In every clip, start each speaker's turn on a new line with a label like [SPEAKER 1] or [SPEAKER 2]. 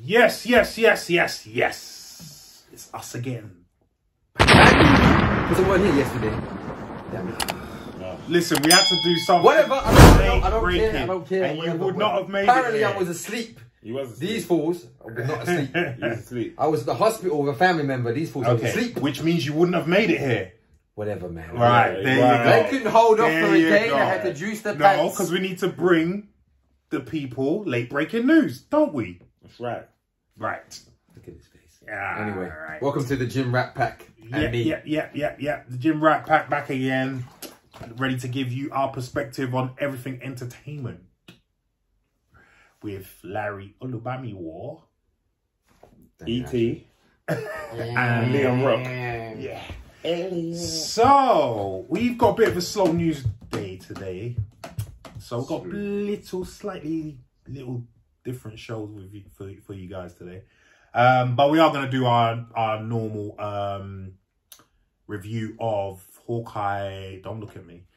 [SPEAKER 1] Yes, yes, yes, yes, yes. It's us again.
[SPEAKER 2] Because I wasn't here yesterday. Damn it.
[SPEAKER 1] Listen, we had to do something.
[SPEAKER 2] Whatever, I don't care.
[SPEAKER 1] And you would not have made
[SPEAKER 2] Apparently,
[SPEAKER 1] it.
[SPEAKER 2] I was asleep.
[SPEAKER 3] He was asleep.
[SPEAKER 2] These fools were not asleep.
[SPEAKER 3] He was asleep.
[SPEAKER 2] I was at the hospital with a family member. These fools were asleep.
[SPEAKER 1] Which means you wouldn't have made it here.
[SPEAKER 2] Whatever, man.
[SPEAKER 1] Right, there you go.
[SPEAKER 2] They couldn't hold off
[SPEAKER 1] There
[SPEAKER 2] for a
[SPEAKER 1] you
[SPEAKER 2] day.
[SPEAKER 1] go.
[SPEAKER 2] I had to juice the
[SPEAKER 1] No,
[SPEAKER 2] pants.
[SPEAKER 1] because we need to bring the people late breaking news, don't we?
[SPEAKER 3] That's right.
[SPEAKER 1] Right.
[SPEAKER 2] Look at his face.
[SPEAKER 1] Yeah.
[SPEAKER 2] Anyway,
[SPEAKER 1] right.
[SPEAKER 2] welcome to the Gym Rat Pack. And me.
[SPEAKER 1] Yeah. The Gym Rat Pack back again. Ready to give you our perspective on everything entertainment. With Larry Olubamiwo,
[SPEAKER 3] E.T. and Leon Rock.
[SPEAKER 1] Yeah. So, we've got a bit of a slow news day today. So, we've got slightly different shows with you, for you guys today. But we are going to do our normal review of Hawkeye. Don't look at me.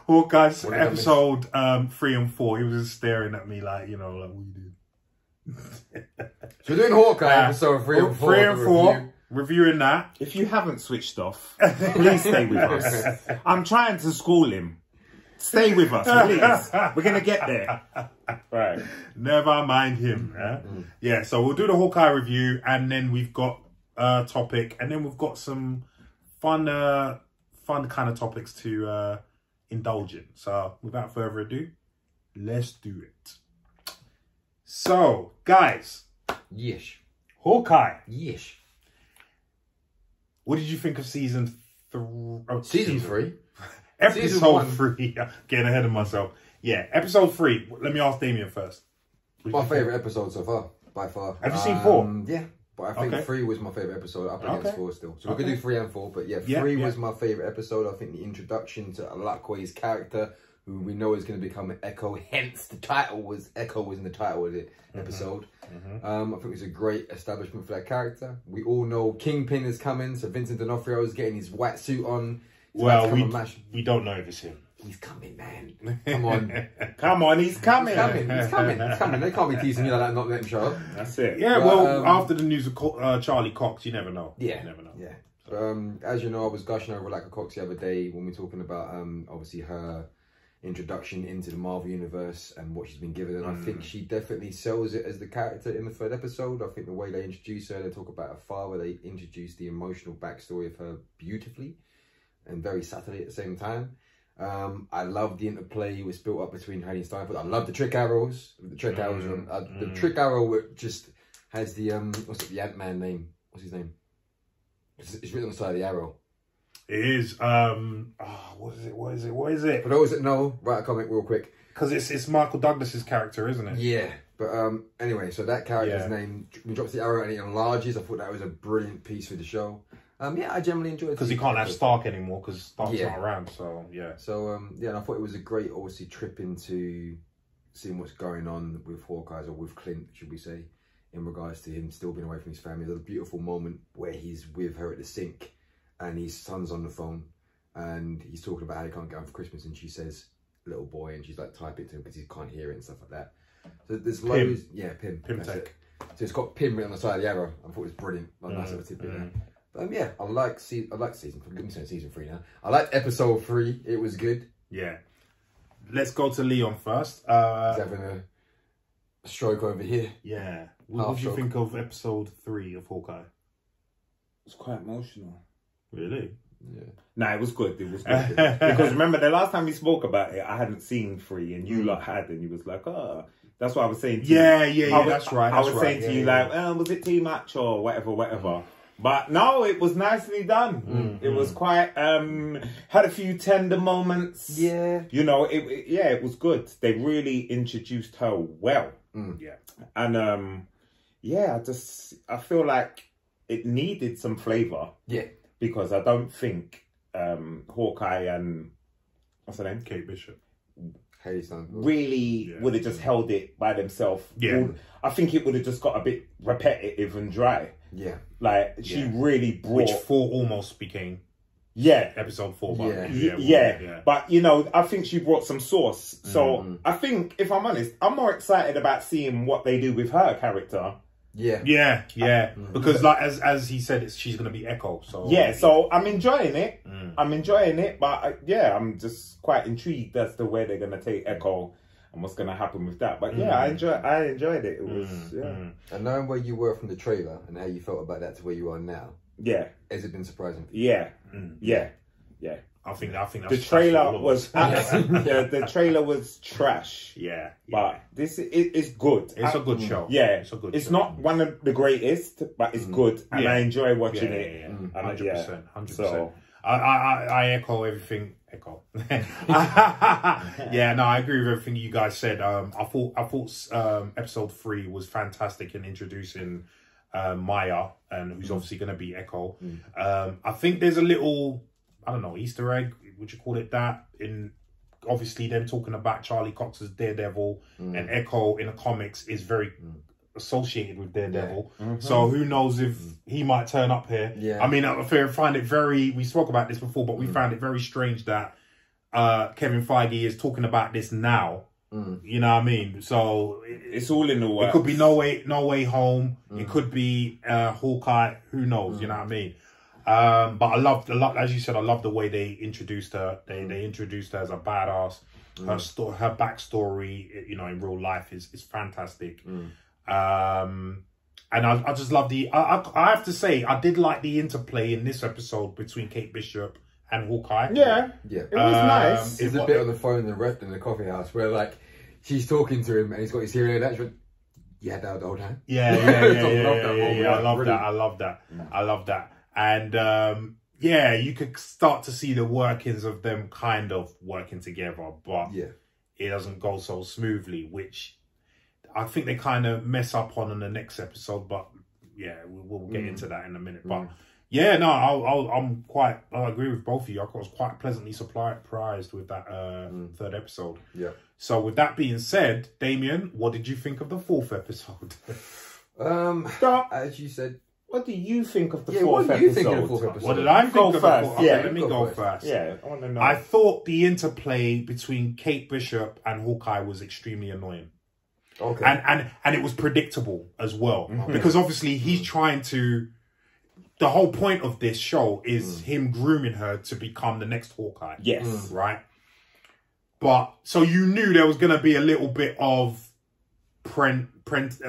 [SPEAKER 1] Hawkeye's episode 3 and 4. He was just staring at me like, you know, like, what you doing?
[SPEAKER 2] So we're doing Hawkeye episode 3 and 4.
[SPEAKER 1] 3 and 4. Reviewing that.
[SPEAKER 3] If you haven't switched off, please stay with us. I'm trying to school him. Stay with us, please. We're going to get there. Right.
[SPEAKER 1] Never mind him. Yeah, so we'll do the Hawkeye review, and then we've got a topic, and then we've got some fun kind of topics to indulge in. So without further ado, let's do it. So, guys.
[SPEAKER 2] Yes.
[SPEAKER 1] Hawkeye.
[SPEAKER 2] Yes.
[SPEAKER 1] What did you think of season 3? Oh,
[SPEAKER 2] season 3?
[SPEAKER 1] Episode 3. Getting ahead of myself. Yeah, episode 3. Let me ask Damien first.
[SPEAKER 2] My favourite episode so far, by far.
[SPEAKER 1] Have you seen 4?
[SPEAKER 2] Yeah, but I think 3 was my favourite episode, up against 4 still. So we could do 3 and 4, but yeah, 3 was my favourite episode. I think the introduction to HAWKEYE's character, who we know is going to become Echo, hence the title was, Echo was in the title of the episode. I think it was a great establishment for that character. We all know Kingpin is coming, so Vincent D'Onofrio is getting his white suit on.
[SPEAKER 1] Well, we don't know if it's him.
[SPEAKER 2] He's coming, man. Come on.
[SPEAKER 3] Come on, he's coming.
[SPEAKER 2] He's coming. They can't be teasing you like that, not letting him show up.
[SPEAKER 3] That's it.
[SPEAKER 1] Yeah, well, after the news of Charlie Cox, you never know.
[SPEAKER 2] Yeah.
[SPEAKER 1] You never know.
[SPEAKER 2] Yeah. As you know, I was gushing over like a Cox the other day when we were talking about obviously her introduction into the Marvel Universe and what she's been given. And I think she definitely sells it as the character in the 3rd episode. I think the way they introduce her, they talk about her father, they introduce the emotional backstory of her beautifully and very subtly at the same time. I love the interplay was built up between her and Steinfeld. I love the trick arrows. The trick arrows, the trick arrow just has the what's it, the Ant-Man name? What's his name? It's written on the side of the arrow.
[SPEAKER 1] It is what is it?
[SPEAKER 2] For those that know, write a comment real quick.
[SPEAKER 1] Because it's Michael Douglas's character, isn't it?
[SPEAKER 2] Yeah. But anyway, so that character's name, he drops the arrow and it enlarges. I thought that was a brilliant piece for the show. Yeah, I generally enjoyed it.
[SPEAKER 1] Because he can't have Stark anymore because Stark's not around, so yeah.
[SPEAKER 2] So, yeah, and I thought it was a great, obviously, trip into seeing what's going on with Hawkeye, or with Clint, should we say, in regards to him still being away from his family. There's a beautiful moment where he's with her at the sink and his son's on the phone and he's talking about how he can't get home for Christmas and she says, little boy, and she's like, type it to him because he can't hear it and stuff like that. So there's loads, Pim tech. So it's got Pim written on the side of the arrow. I thought it was brilliant. Like, nice little tidbit there. Yeah, I like season 3 now. I liked episode 3. It was good.
[SPEAKER 1] Yeah. Let's go to Leon first.
[SPEAKER 2] He's having a stroke over here.
[SPEAKER 1] Yeah. What did you think of episode 3 of Hawkeye?
[SPEAKER 3] It was quite emotional.
[SPEAKER 1] Really?
[SPEAKER 3] Yeah. Nah, it was good. It was good. Because remember, the last time we spoke about it, I hadn't seen 3 and you lot had, and you was like, oh. That's what I was saying to you.
[SPEAKER 1] Yeah, that's right.
[SPEAKER 3] I was saying to you, like, was it too much or whatever. But no, it was nicely done. It was quite, had a few tender moments.
[SPEAKER 2] Yeah.
[SPEAKER 3] You know, it was good. They really introduced her well.
[SPEAKER 1] Yeah.
[SPEAKER 3] And, yeah, I feel like it needed some flavour.
[SPEAKER 2] Yeah.
[SPEAKER 3] Because I don't think Hawkeye and, what's her name?
[SPEAKER 1] Kate Bishop.
[SPEAKER 3] Really would have just held it by themselves.
[SPEAKER 1] Yeah.
[SPEAKER 3] I think it would have just got a bit repetitive and dry.
[SPEAKER 2] Yeah.
[SPEAKER 3] Like, she really brought...
[SPEAKER 1] Which 4 almost became.
[SPEAKER 3] Yeah.
[SPEAKER 1] Episode 4.
[SPEAKER 3] Yeah. But, you know, I think she brought some sauce. So I think, if I'm honest, I'm more excited about seeing what they do with her character.
[SPEAKER 1] Yeah. Because like as he said, she's going to be Echo. So
[SPEAKER 3] so I'm enjoying it. I'm enjoying it. But I'm just quite intrigued as to where they're going to take Echo and what's going to happen with that. But I enjoyed it. It was,
[SPEAKER 2] And knowing where you were from the trailer and how you felt about that to where you are now.
[SPEAKER 3] Yeah.
[SPEAKER 2] Has it been surprising?
[SPEAKER 3] Yeah.
[SPEAKER 1] I think that's
[SPEAKER 3] the trailer was the trailer was trash. But this is good.
[SPEAKER 1] It's a good show.
[SPEAKER 3] It's a good. It's not one of the greatest, but it's good, and I enjoy watching it.
[SPEAKER 1] 100%. So I echo everything. I agree with everything you guys said. I thought episode 3 was fantastic in introducing Maya, and who's obviously going to be Echo. I think there's a little, I don't know, Easter egg, would you call it that? In obviously them talking about Charlie Cox's Daredevil, and Echo in the comics is very associated with Daredevil. So who knows if he might turn up here. I mean, I find it very, we spoke about this before, but we found it very strange that Kevin Feige is talking about this now. You know what I mean? So
[SPEAKER 3] it's all in the works.
[SPEAKER 1] It could be No Way Home. It could be Hawkeye. Who knows? You know what I mean? But I loved, as you said, I love the way they introduced her. They introduced her as a badass. Her backstory, you know, in real life is fantastic. And I just love I have to say, I did like the interplay in this episode between Kate Bishop and Hawkeye.
[SPEAKER 3] It was nice.
[SPEAKER 2] There's a bit on the phone in the coffee house where like she's talking to him and he's got his hearing aid. She went, "You had that the whole time."
[SPEAKER 1] I love that. And you could start to see the workings of them kind of working together, but it doesn't go so smoothly, which I think they kind of mess up on in the next episode. But we'll get into that in a minute. But I agree with both of you. I was quite pleasantly surprised with that third episode. So with that being said, Damien, what did you think of the 4th episode?
[SPEAKER 2] As you said.
[SPEAKER 3] What do you think of the 4th episode?
[SPEAKER 2] What do you think of the 4th episode?
[SPEAKER 1] What did I think of the 4th? Let me go first.
[SPEAKER 3] I want to know.
[SPEAKER 1] I thought the interplay between Kate Bishop and Hawkeye was extremely annoying. And it was predictable as well. Because obviously he's trying to... The whole point of this show is him grooming her to become the next Hawkeye. Right? But, so you knew there was going to be a little bit of apprentice,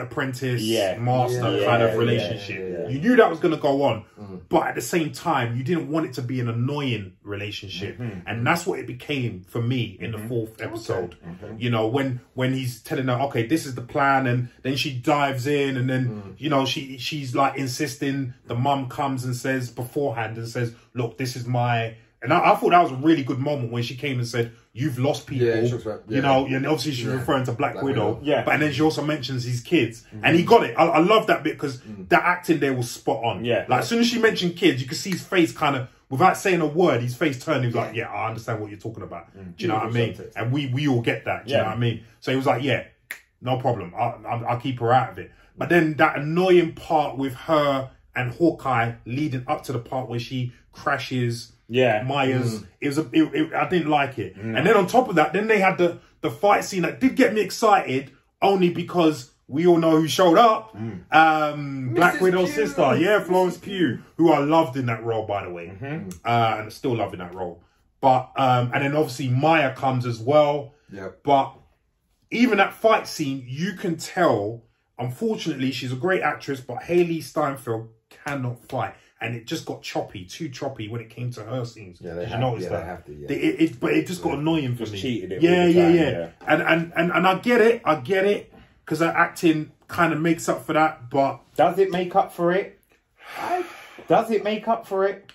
[SPEAKER 1] master kind of relationship. You knew that was going to go on. But at the same time, you didn't want it to be an annoying relationship. And that's what it became for me in the 4th episode. You know, when he's telling her, okay, this is the plan, and then she dives in, and then, you know, she's like insisting, the mum comes and says beforehand and says, look, this is my... And I thought that was a really good moment when she came and said, you've lost people, you know, and obviously she's referring to Black Widow. But and then she also mentions his kids. And he got it. I love that bit because that acting there was spot on. Like as soon as she mentioned kids, you could see his face kind of, without saying a word, his face turned. He was like, I understand what you're talking about. Do you know what I mean? And we all get that. Do you know what I mean? So he was like, no problem. I'll keep her out of it. But then that annoying part with her and Hawkeye leading up to the part where she crashes Maya's, I didn't like it. And then on top of that, then they had the fight scene that did get me excited only because we all know who showed up. Black Widow's sister, Florence Pugh, who I loved in that role, by the way. And still loving that role. But and then obviously Maya comes as well. But even that fight scene, you can tell, unfortunately, she's a great actress, but Haley Steinfeld cannot fight. And it just got too choppy when it came to her scenes. Did you notice that? They have to, but it just got annoying for me.
[SPEAKER 3] Cheated it
[SPEAKER 1] And I get it, because her acting kind of makes up for that. But
[SPEAKER 3] does it make up for it? Does it make up for it?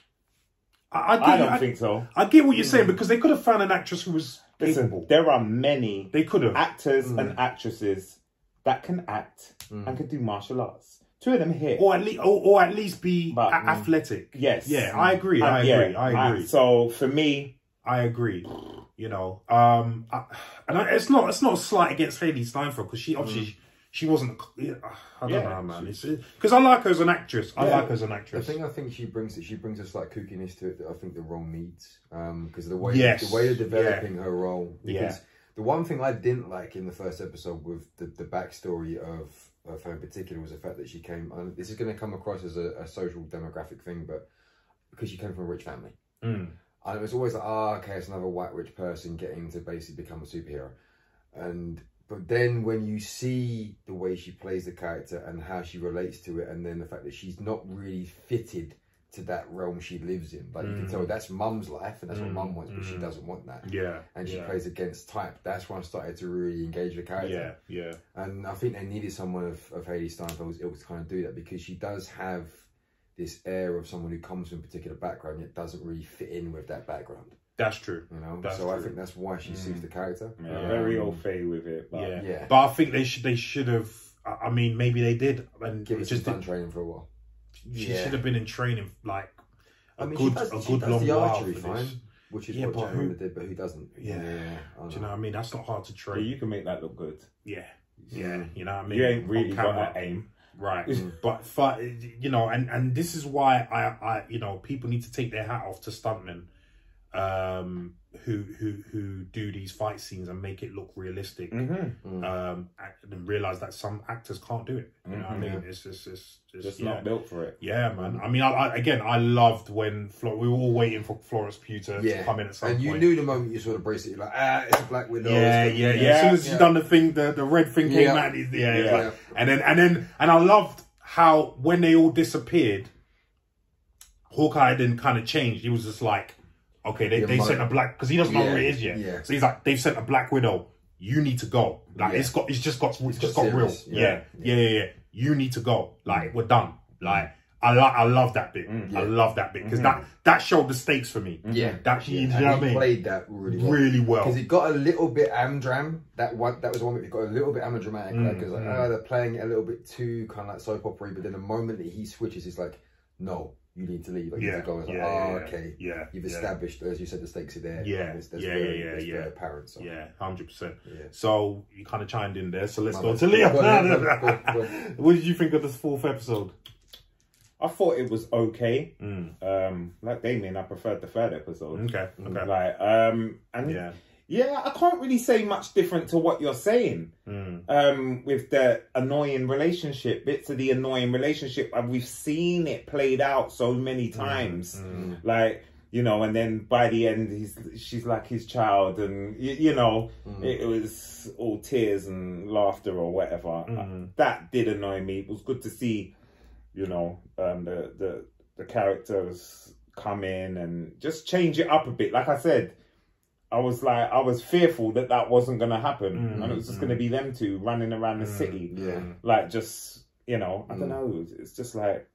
[SPEAKER 3] I don't think so.
[SPEAKER 1] I get what you're saying, because they could have found an actress who was capable.
[SPEAKER 3] There are many actors and actresses that can act and can do martial arts. 2 of them here,
[SPEAKER 1] or at least be athletic. I agree. I agree.
[SPEAKER 3] So for me,
[SPEAKER 1] I agree. You know, and it's not a slight against Haley Steinfeld, because she obviously she wasn't. I don't know, man. Because I like her as an actress. I like her as an actress.
[SPEAKER 2] The thing I think she brings a slight kookiness to it that I think the role needs. Because the way they're developing her role. Because the one thing I didn't like in the first episode with the backstory of her in particular was the fact that she came. And this is going to come across as a social demographic thing, but because she came from a rich family. And it was always like, okay, it's another white rich person getting to basically become a superhero. But then when you see the way she plays the character and how she relates to it, and then the fact that she's not really fitted to that realm she lives in, like you can tell that's mum's life and that's what mum wants, but she doesn't want that. And she plays against type. That's when I started to really engage the character. And I think they needed someone of Haley Steinfeld's ilk to kind of do that, because she does have this air of someone who comes from a particular background yet doesn't really fit in with that background.
[SPEAKER 1] That's true.
[SPEAKER 2] You know, so I think that's why she suits the character.
[SPEAKER 3] Very au fait with it. But
[SPEAKER 1] but I think they should have. I mean, maybe they did, and
[SPEAKER 2] give it just done training for a while.
[SPEAKER 1] She should have been in training like a good long
[SPEAKER 2] the
[SPEAKER 1] while
[SPEAKER 2] archery
[SPEAKER 1] for
[SPEAKER 2] fine,
[SPEAKER 1] this.
[SPEAKER 2] Which is what Jeremy did, but who doesn't?
[SPEAKER 1] Do you know what I mean? That's not hard to train.
[SPEAKER 3] you can make that look good.
[SPEAKER 1] You know what I mean?
[SPEAKER 3] You ain't really got that aim.
[SPEAKER 1] Right. But you know, and this is why I you know, people need to take their hat off to stuntmen who do these fight scenes and make it look realistic, and realize that some actors can't do it. You know what I mean? It's just
[SPEAKER 3] not built for it.
[SPEAKER 1] Yeah, man. I mean, I loved when we were all waiting for Florence Pugh to come in at some point.
[SPEAKER 2] And you knew the moment you saw the bracelet, you're like, it's a Black Widow.
[SPEAKER 1] As soon as she done the thing, the red thing came out. And I loved how when they all disappeared, Hawkeye then kind of changed. He was just like, okay, they sent a black, because he doesn't know where it is yet. So he's like, they've sent a Black Widow. You need to go. Like it's just got real. You need to go. Like we're done. Like I love that bit. I love that bit because that showed the stakes for me. That you know what I mean.
[SPEAKER 2] Played that really well because it got a little bit amdram. That was the one bit it got a little bit amedramatic. Because they're playing it a little bit too kind of like soap opera. But then the moment that he switches, it's like, no. You need to leave. Like, you need to go. It's like, okay. You've established, as you said, the stakes are there. That's very apparent. So.
[SPEAKER 1] 100%. So you kind of chimed in there. So let's go to Leo. What did you think of this fourth episode?
[SPEAKER 3] I thought it was okay. Like Damien, I preferred the third episode.
[SPEAKER 1] Okay.
[SPEAKER 3] I can't really say much different to what you're saying. With the annoying relationship, bits of the annoying relationship, and we've seen it played out so many times. Like, you know, and then by the end, she's like his child, and you know, it was all tears and laughter or whatever. That did annoy me. It was good to see, you know, the characters come in and just change it up a bit. Like I said, I was fearful that wasn't going to happen, and it was just going to be them two running around the city, like just, you know, I don't know. It's just like,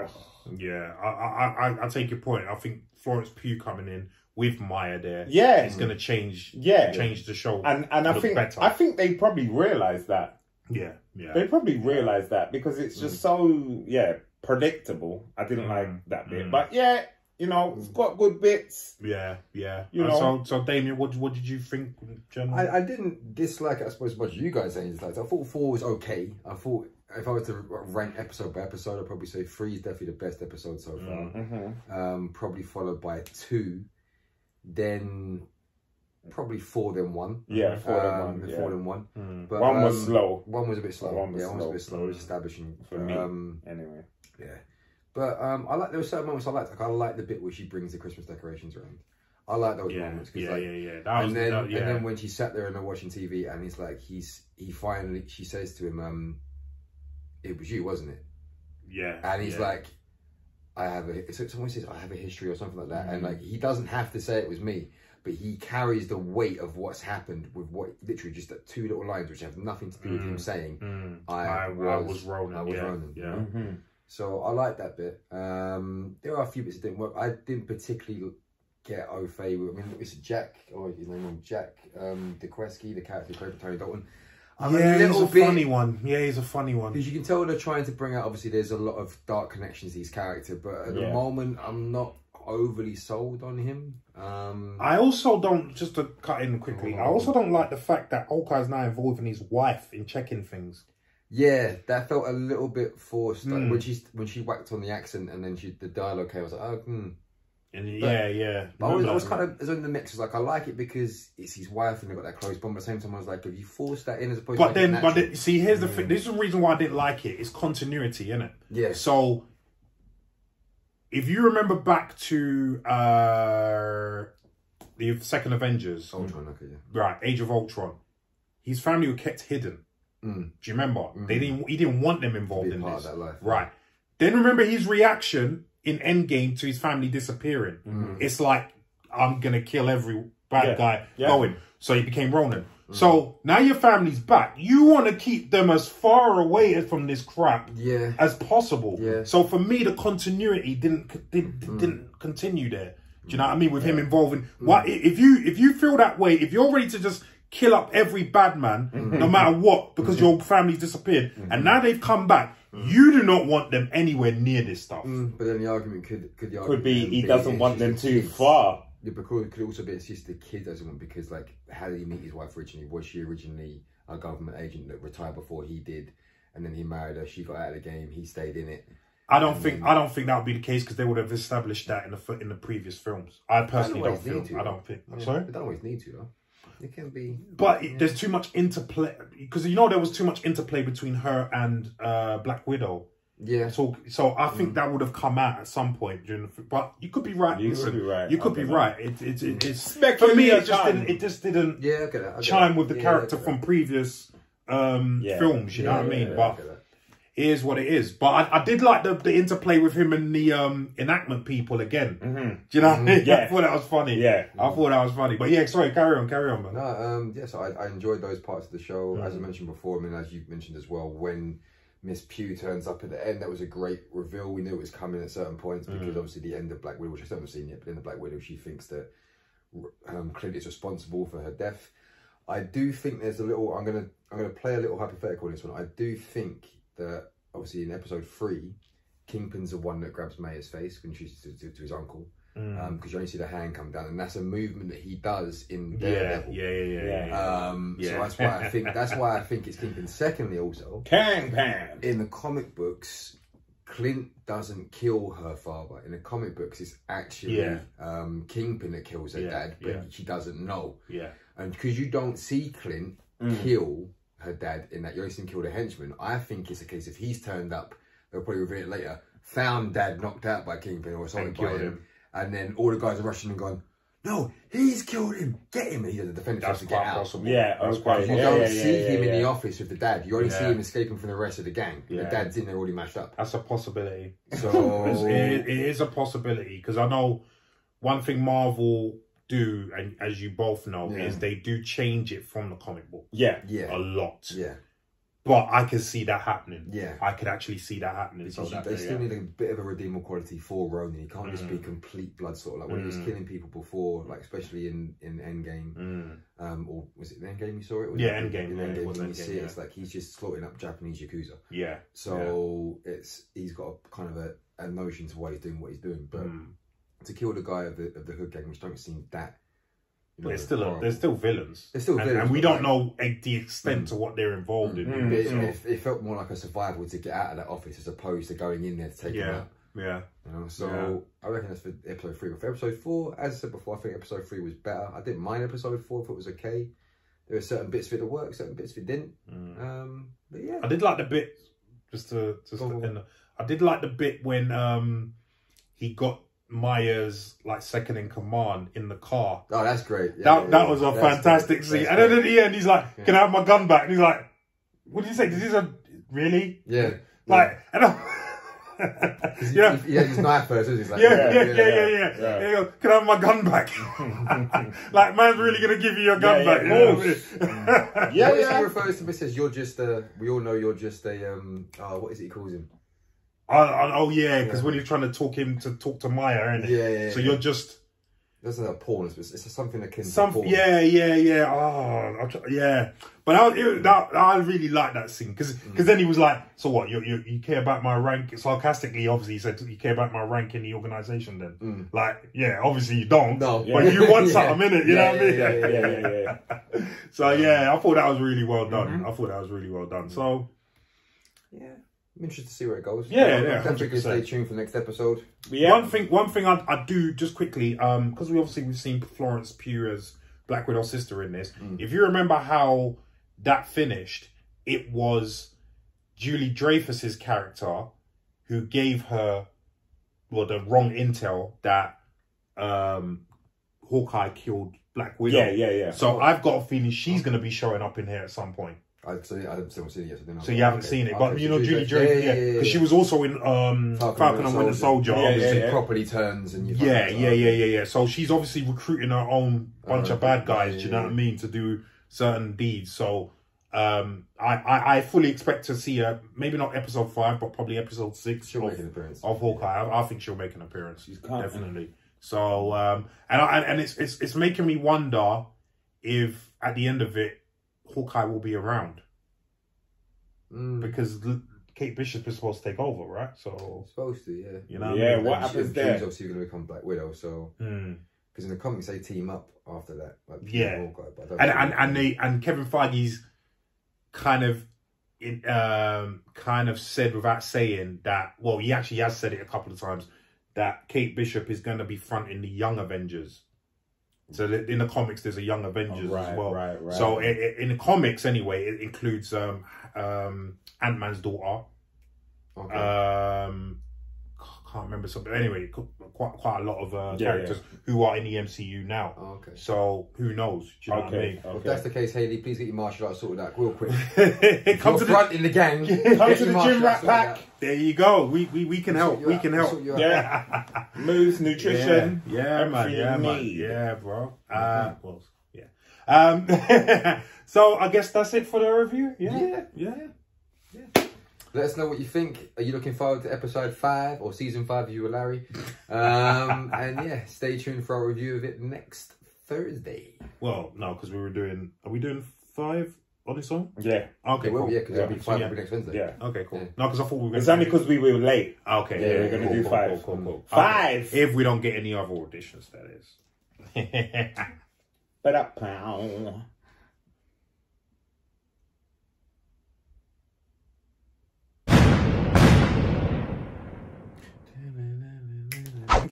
[SPEAKER 3] ugh.
[SPEAKER 1] I take your point. I think Florence Pugh coming in with Maya there, is going to change the show,
[SPEAKER 3] and I think they probably realised that. They probably realised that because it's just so predictable. I didn't like that bit, but you know, it's got good bits.
[SPEAKER 1] You
[SPEAKER 3] know.
[SPEAKER 1] So Damien, what did you think? Generally?
[SPEAKER 2] I didn't dislike it, I suppose, as much as you guys saying disliked. I thought 4 was okay. I thought if I was to rank episode by episode, I'd probably say 3 is definitely the best episode so far. Probably followed by 2, then probably 4, then 1. 4 then 1. But
[SPEAKER 3] 1 was slow.
[SPEAKER 2] 1 was a bit slow.
[SPEAKER 3] 1 was
[SPEAKER 2] slow. 1 was a bit slow. It was establishing
[SPEAKER 3] for me. Anyway.
[SPEAKER 2] But I like, there were certain moments I liked. Like I like the bit where she brings the Christmas decorations around. I like those moments. And then when she sat there and they're watching TV, and it's like she says to him, "It was you, wasn't it?" And he's like, someone says, "I have a history" or something like that, and like he doesn't have to say it was me, but he carries the weight of what's happened with what literally just 2 little lines which have nothing to do with him saying, "I was Ronan." I was Ronan. So I like that bit. There are a few bits that didn't work. I didn't particularly get au fait with. I mean, it's Jack, or his name was Jack DeQuesky, the character played by Tony Dalton.
[SPEAKER 1] He's a funny one. He's a funny one.
[SPEAKER 2] Because you can tell they're trying to bring out. Obviously, there's a lot of dark connections to his character, but at the moment, I'm not overly sold on him.
[SPEAKER 1] I also don't, just to cut in quickly, I also don't like the fact that Hawkeye's now involving his wife in checking things.
[SPEAKER 2] Yeah, that felt a little bit forced. Like when she whacked on the accent and then the dialogue came, I was like, oh,
[SPEAKER 1] And yeah.
[SPEAKER 2] But I was kind of in the mix. I was like, I like it because it's his wife and they've got that close bond. But at the same time, I was like, if you force that in as opposed to
[SPEAKER 1] see, here's the thing. This is the reason why I didn't like it. It's continuity, innit?
[SPEAKER 2] Yeah.
[SPEAKER 1] So if you remember back to the second Avengers,
[SPEAKER 2] Ultron, okay, yeah.
[SPEAKER 1] right, Age of Ultron, his family were kept hidden. Do you remember? He didn't want them involved in this.
[SPEAKER 2] Of that life,
[SPEAKER 1] right. Then remember his reaction in Endgame to his family disappearing. It's like, I'm going to kill every bad guy going. So he became Ronin. So now your family's back. You want to keep them as far away from this crap as possible.
[SPEAKER 2] Yeah.
[SPEAKER 1] So for me, the continuity didn't continue there. Do you know what I mean? With him involving what if you feel that way, if you're ready to just kill up every bad man, no matter what, because your family's disappeared, and now they've come back, you do not want them anywhere near this stuff.
[SPEAKER 2] But then the argument
[SPEAKER 3] could be he doesn't want them too far.
[SPEAKER 2] Yeah, but it could also be it's just the kid doesn't want, because like, how did he meet his wife originally? Was she originally a government agent that retired before he did, and then he married her? She got out of the game. He stayed in it.
[SPEAKER 1] I don't think that would be the case, because they would have established that in the previous films. I personally don't think. I don't think. Sorry,
[SPEAKER 2] they don't always need to though. It can be,
[SPEAKER 1] but there's too much interplay, because there was too much interplay between her and Black Widow. Yeah. So I think that would have come out at some point during the. But you could be right. You could be right. You could be right. It's for me. It just didn't.
[SPEAKER 2] Yeah, I get that.
[SPEAKER 1] Chime with the character from previous films. You know what I mean? But it is what it is. But I did like the interplay with him and the enactment people again. Do you know what I mean? I thought that was funny. Yeah, I thought that was funny. But yeah, sorry, carry on, man.
[SPEAKER 2] No, so I enjoyed those parts of the show. As I mentioned before, I mean, as you mentioned as well, when Miss Pugh turns up at the end, that was a great reveal. We knew it was coming at certain points, because obviously the end of Black Widow, which I still haven't seen yet, but in the Black Widow, she thinks that Clint is responsible for her death. I do think there's a little. I'm gonna play a little hypothetical in this one. I do think that obviously in episode 3, Kingpin's the one that grabs Maya's face when she's to his uncle, because you only see the hand come down, and that's a movement that he does in Daredevil. So that's why I think it's Kingpin. Secondly, also, in the comic books, Clint doesn't kill her father. In the comic books, it's actually Kingpin that kills her dad, but she doesn't know. And because you don't see Clint kill her dad in that, you only see him kill the henchman, I think it's a case if he's turned up, they'll probably reveal it later, found dad knocked out by Kingpin or something, by him, and then all the guys are rushing and going, no, he's killed him, get him, and he doesn't defend himself to get out.
[SPEAKER 1] Possible.
[SPEAKER 2] You don't see him in the office with the dad, you only see him escaping from the rest of the gang. The dad's in there already mashed up.
[SPEAKER 1] That's a possibility. So it is a possibility, because I know one thing Marvel do, and as you both know, is they do change it from the comic book. A lot. But I can see that happening. I could actually see that happening.
[SPEAKER 2] Because they still need a bit of a redeemable quality for Ronin. He can't just be complete blood sort of like when he was killing people before, like especially in Endgame. Or was it Endgame you saw it?
[SPEAKER 1] Endgame.
[SPEAKER 2] In Endgame, when you see it, it's like he's just slaughtering up Japanese Yakuza. So he's got a kind of a notion to why he's doing what he's doing. But to kill the guy of the Hood gang, which don't seem that.
[SPEAKER 1] There's still villains.
[SPEAKER 2] There's still villains,
[SPEAKER 1] and we don't know the extent to what they're involved in.
[SPEAKER 2] It felt more like a survival to get out of that office as opposed to going in there to take him out. So I reckon that's for episode 3. But for episode 4, as I said before, I think episode 3 was better. I didn't mind episode 4 if it was okay. There were certain bits of it that worked, certain bits of it didn't. But yeah,
[SPEAKER 1] I did like the bit. I did like the bit when he got Maya's like second in command in the car.
[SPEAKER 2] Oh, that's great.
[SPEAKER 1] That was a fantastic scene. And then at the end, he's like, "Can I have my gun back?" And he's like, "What do you say? This is really?" Like, and
[SPEAKER 2] he had his knife first, he's like,
[SPEAKER 1] yeah. Can I have my gun back? Like, man's really gonna give you your gun back.
[SPEAKER 2] He refers to me says you're just we all know you're just a what is it he calls him?
[SPEAKER 1] Because when you're trying to talk to Maya, isn't it? So you're just.
[SPEAKER 2] That's not a porn. It's something akin to porn.
[SPEAKER 1] But I really like that scene because then he was like, "So what? You care about my rank?" Sarcastically, obviously, he said, "You care about my rank in the organisation?" Then, obviously you don't. No, but you want something in it. You know what I mean? So I thought that was really well done. So.
[SPEAKER 2] Yeah. I'm interested to see where it goes.
[SPEAKER 1] Yeah,
[SPEAKER 2] I'm
[SPEAKER 1] yeah,
[SPEAKER 2] definitely gonna
[SPEAKER 1] 100%.
[SPEAKER 2] stay tuned for the next episode.
[SPEAKER 3] Yeah.
[SPEAKER 1] One thing I do just quickly, because we've seen Florence Pugh as Black Widow's sister in this. If you remember how that finished, it was Julie Dreyfus's character who gave her, well, the wrong intel that Hawkeye killed Black Widow.
[SPEAKER 3] Yeah.
[SPEAKER 1] So I've got a feeling she's going to be showing up in here at some point.
[SPEAKER 2] I haven't seen it yet.
[SPEAKER 1] So you haven't seen it, but
[SPEAKER 2] Okay,
[SPEAKER 1] you know
[SPEAKER 2] so
[SPEAKER 1] Julie Dreyfus, because she was also in Falcon and Winter Soldier.
[SPEAKER 2] Obviously, properly turns and you.
[SPEAKER 1] Yeah. So she's obviously recruiting her own bunch of bad guys. Do you know what I mean, to do certain deeds. So I fully expect to see her. Maybe not episode 5, but probably episode 6.
[SPEAKER 2] She'll make an appearance
[SPEAKER 1] of Hawkeye. I think she'll make an appearance. Definitely. So and it's making me wonder if at the end of it, Hawkeye will be around, because Kate Bishop is supposed to take over, right? So
[SPEAKER 2] supposed to, yeah.
[SPEAKER 1] You know,
[SPEAKER 3] yeah. What happens there?
[SPEAKER 2] She's obviously going to become Black Widow, so because in the comics they team up after that, like Hawkeye, but
[SPEAKER 1] and Kevin Feige's kind of said without saying that. Well, he actually has said it a couple of times that Kate Bishop is going to be fronting the Young Avengers. So in the comics, there's a Young Avengers as well. Right. So in the comics, anyway, it includes Ant-Man's daughter. Okay. Can't remember something. Anyway, quite a lot of characters who are in the MCU now.
[SPEAKER 2] Oh, okay.
[SPEAKER 1] So who knows? Do you know what I mean?
[SPEAKER 2] Well, if that's the case, Hayley, please get your martial arts sorted out real quick.
[SPEAKER 1] Come to
[SPEAKER 2] front in the gang.
[SPEAKER 3] Come to the gym rat pack.
[SPEAKER 1] There you go. We can help. We can help.
[SPEAKER 3] Yeah. Moves, nutrition.
[SPEAKER 1] Yeah, man. Yeah, man. Yeah, bro. So I guess that's it for the review. Yeah.
[SPEAKER 2] Let us know what you think. Are you looking forward to episode 5 or season 5 if you were Larry? And yeah, stay tuned for our review of it next Thursday.
[SPEAKER 1] Well, no, because are we doing 5 on this one?
[SPEAKER 3] Yeah.
[SPEAKER 2] Okay,
[SPEAKER 1] cool.
[SPEAKER 2] Yeah, because it'll be 5 next Wednesday.
[SPEAKER 3] Yeah.
[SPEAKER 1] Okay, cool.
[SPEAKER 3] Yeah.
[SPEAKER 1] No, because I thought we were going to...
[SPEAKER 3] It's only because we were late.
[SPEAKER 1] Okay.
[SPEAKER 3] Yeah, we're going to do 5.
[SPEAKER 1] Cool.
[SPEAKER 3] 5!
[SPEAKER 1] Okay. If we don't get any other auditions, that is.
[SPEAKER 3] But up, pal.